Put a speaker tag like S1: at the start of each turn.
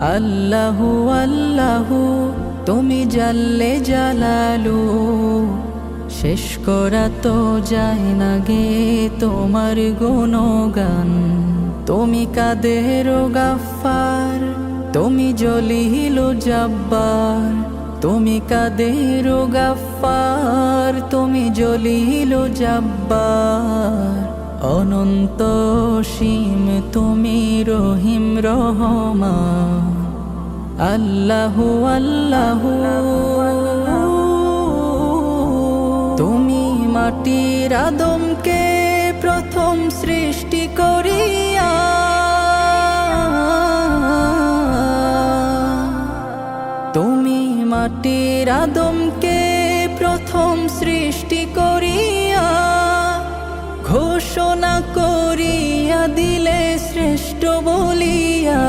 S1: আল্লাহু আল্লাহু তুমি জাল্লে জালালু, শেষ করা তো যায় না গে তোমার গুণগান। তুমি কাদের গাফফার, তুমি জলিল জাব্বার। তুমি কাদের গাফফার, তুমি জলিল জাব্বার। অনন্ত সীম তুমি রহিম রহমান। আল্লাহু আল্লাহু তুমি মাটির আদমকে প্রথম সৃষ্টি করিয়া, তুমি মাটির আদমকে প্রথম সৃষ্টি করিয়া ঘোষণা করিয়া দিলে শ্রেষ্ঠ বলিয়া।